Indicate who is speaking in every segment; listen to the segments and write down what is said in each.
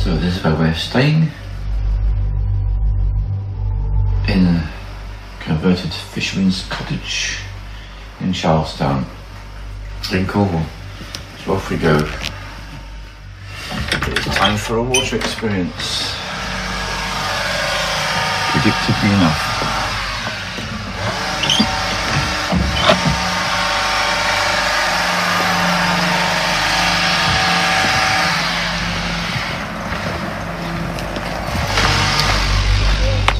Speaker 1: So this is where we're staying, in a converted fisherman's cottage in Charlestown, in Cornwall. So off we go. It's time for a water experience. Predictably enough.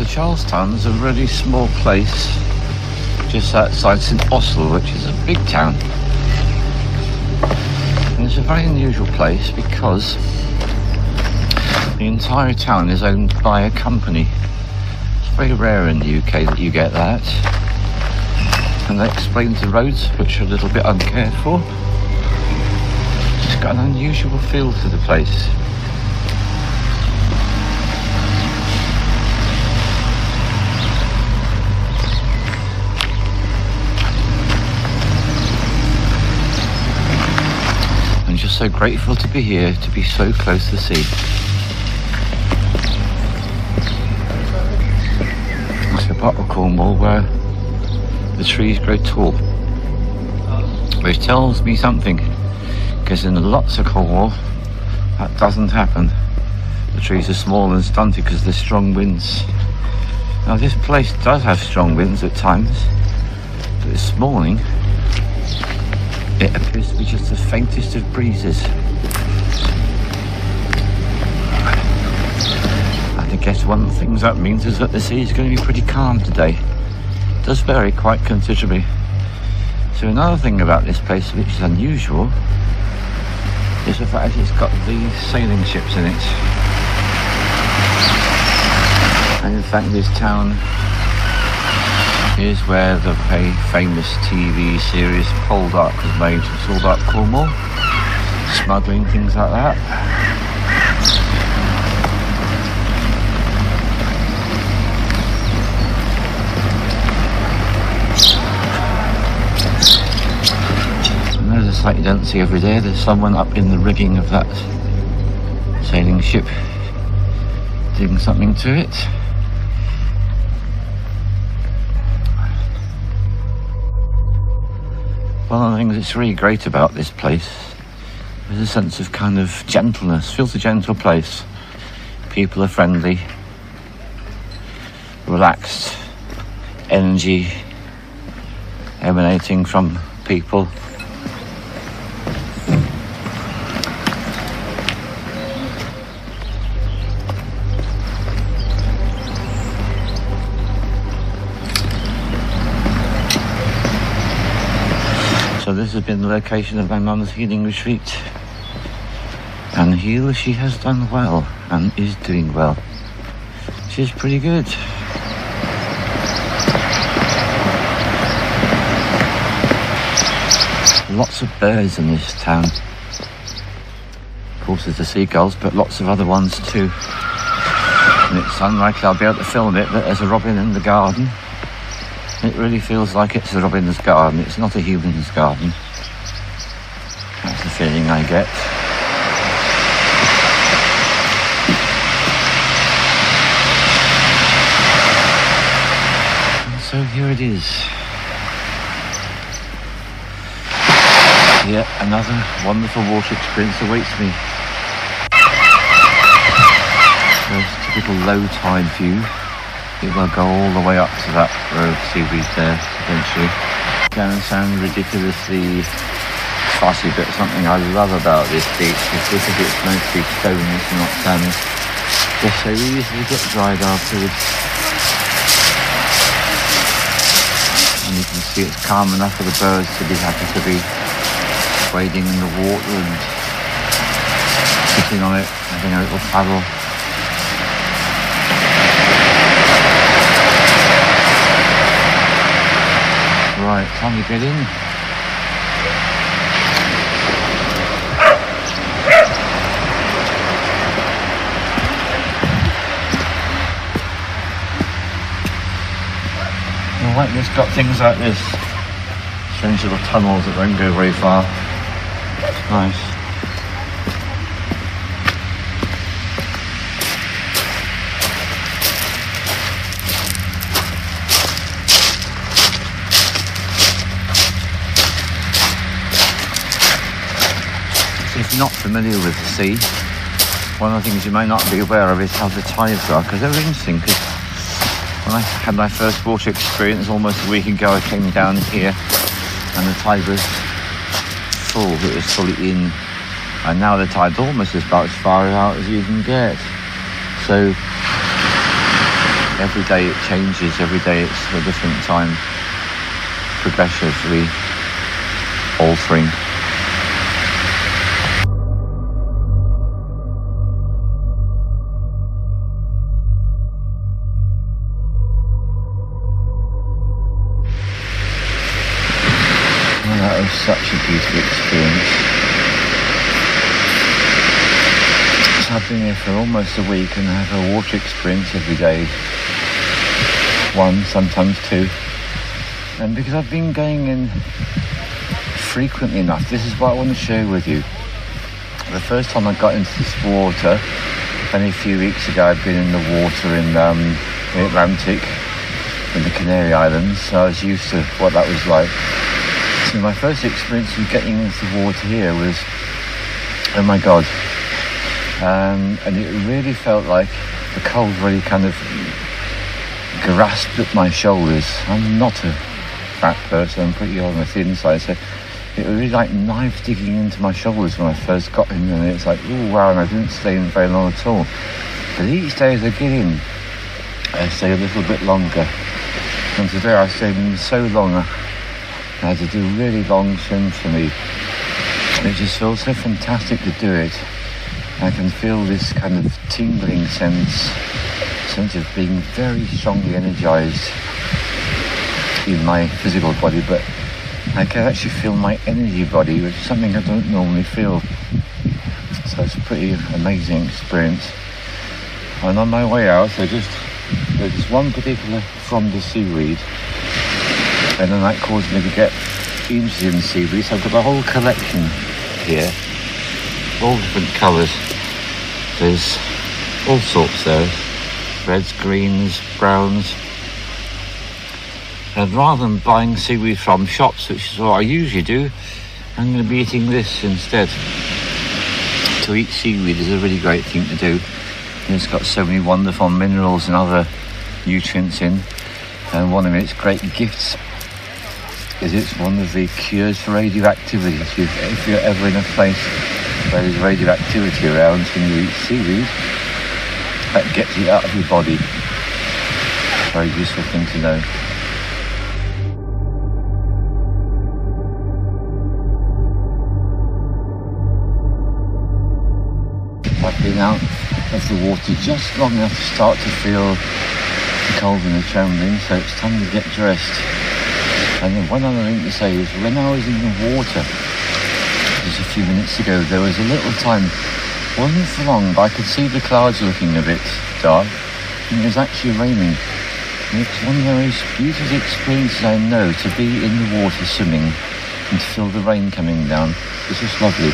Speaker 1: Charlestown is a really small place just outside St Austell, which is a big town. And it's a very unusual place because the entire town is owned by a company. It's very rare in the UK that you get that. And that explains the roads, which are a little bit uncared for. It's got an unusual feel to the place. Just so grateful to be here, to be so close to the sea. It's a part of Cornwall where the trees grow tall, which tells me something, because in lots of Cornwall that doesn't happen. The trees are small and stunted because there's strong winds. Now this place does have strong winds at times, but this morning it appears to be just the faintest of breezes. And I guess one of the things that means is that the sea is going to be pretty calm today. It does vary quite considerably. So another thing about this place which is unusual is the fact that it's got these sailing ships in it. And in fact this town is where the very famous TV series Poldark was made. It's all about Cornwall, smuggling, things like that. And there's a sight you don't see every day. There's someone up in the rigging of that sailing ship doing something to it. One of the things that's really great about this place is a sense of kind of gentleness. It feels a gentle place. People are friendly, relaxed, energy emanating from people. So this has been the location of my mum's healing retreat, and she has done well and is doing well. She's pretty good. Lots of birds in this town. Of course there's the seagulls, but lots of other ones too. And it's unlikely I'll be able to film it, but there's a robin in the garden. It really feels like it's a robin's garden. It's not a human's garden. That's the feeling I get. And so here it is. Yet another wonderful water experience awaits me. There's a typical low tide view. It will go all the way up to that row of seaweed there, eventually. It's going to sound ridiculously fussy, but something I love about this beach is because it's mostly stone, it's not sand. Just so easily get dried afterwards. And you can see it's calm enough for the birds to be happy to be wading in the water and sitting on it, having a little paddle. Right, time to get in. Right, it's got things like this. Strange little tunnels that don't go very far. Nice. not familiar with the sea, one of the things you may not be aware of is how the tides are, because they're interesting. Because when I had my first water experience almost a week ago, I came down here and the tide was full, it was fully in, and now the tide's almost about as far out as you can get. So every day it changes, every day it's a different time, progressively altering. That was such a beautiful experience. So I've been here for almost a week and I have a water experience every day. One, sometimes two. And because I've been going in frequently enough, this is what I want to share with you. The first time I got into this water, only a few weeks ago, I'd been in the water in the Atlantic, in the Canary Islands, so I was used to what that was like. So my first experience of getting into the water here was, oh my God. And it really felt like the cold really kind of grasped at my shoulders. I'm not a fat person, I'm pretty on the thin side, so it was really like knives digging into my shoulders when I first got in, and it's like, oh wow, and I didn't stay in very long at all. But each day as I get in, I stay a little bit longer. And today I stayed in so long, I had to do a really long swim for me. It just feels so fantastic to do it. I can feel this kind of tingling sense of being very strongly energized in my physical body, but I can actually feel my energy body, which is something I don't normally feel. So it's a pretty amazing experience. And on my way out, there's one particular from the seaweed, and then that caused me to get interested in seaweed. So I've got a whole collection here, all different colours. There's all sorts there, reds, greens, browns. And rather than buying seaweed from shops, which is what I usually do, I'm going to be eating this instead. To eat seaweed is a really great thing to do. It's got so many wonderful minerals and other nutrients in, and one of its great gifts is it's one of the cures for radioactivity. If you're ever in a place where there's radioactivity around and you eat seaweed, that gets it out of your body. Very useful thing to know. I've been out of the water just long enough to start to feel the cold and the trembling, so it's time to get dressed. And then one other thing to say is, when I was in the water just a few minutes ago, there was a little time, wasn't for long, but I could see the clouds looking a bit dark, and it was actually raining. And it's one of the most beautiful experiences I know, to be in the water swimming and to feel the rain coming down. It's just lovely.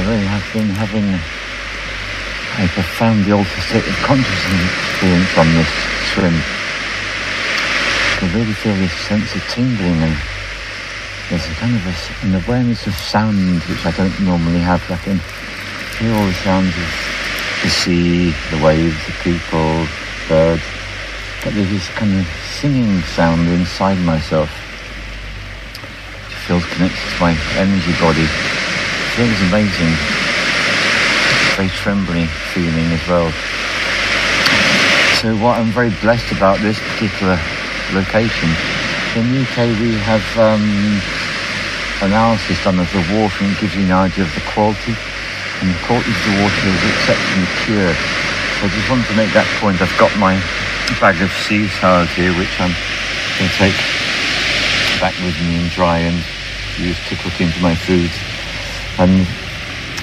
Speaker 1: I've been having a profoundly altered state of consciousness experience on this swim. I can really feel this sense of tingling, and there's a kind of an awareness of sound which I don't normally have. I can hear all the sounds of the sea, the waves, the people, birds, but there's this kind of singing sound inside myself which feels connected to my energy body. It feels amazing. Very trembling feeling as well. So what I'm very blessed about this particular location, in the UK we have analysis done of the water, and it gives you an idea of the quality, and the quality of the water is exceptionally pure. So I just wanted to make that point. I've got my bag of sea salad here, which I'm going to take back with me and dry and use to cook into my food. And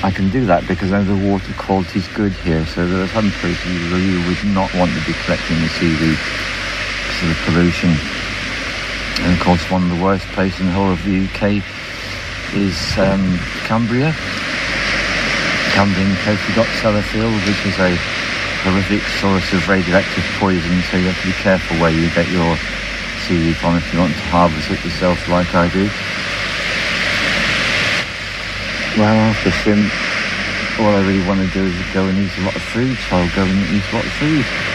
Speaker 1: I can do that because I know the water quality is good here. So there are some places where you would not want to be collecting the seaweed because of the pollution. And of course, one of the worst places in the whole of the UK is Cumbria. Cumbrian Cocoa Sellafield, which is a horrific source of radioactive poison, so you have to be careful where you get your seaweed from if you want to harvest it yourself like I do. Well, after swim, all I really want to do is go and eat a lot of food, so I'll go and eat a lot of food.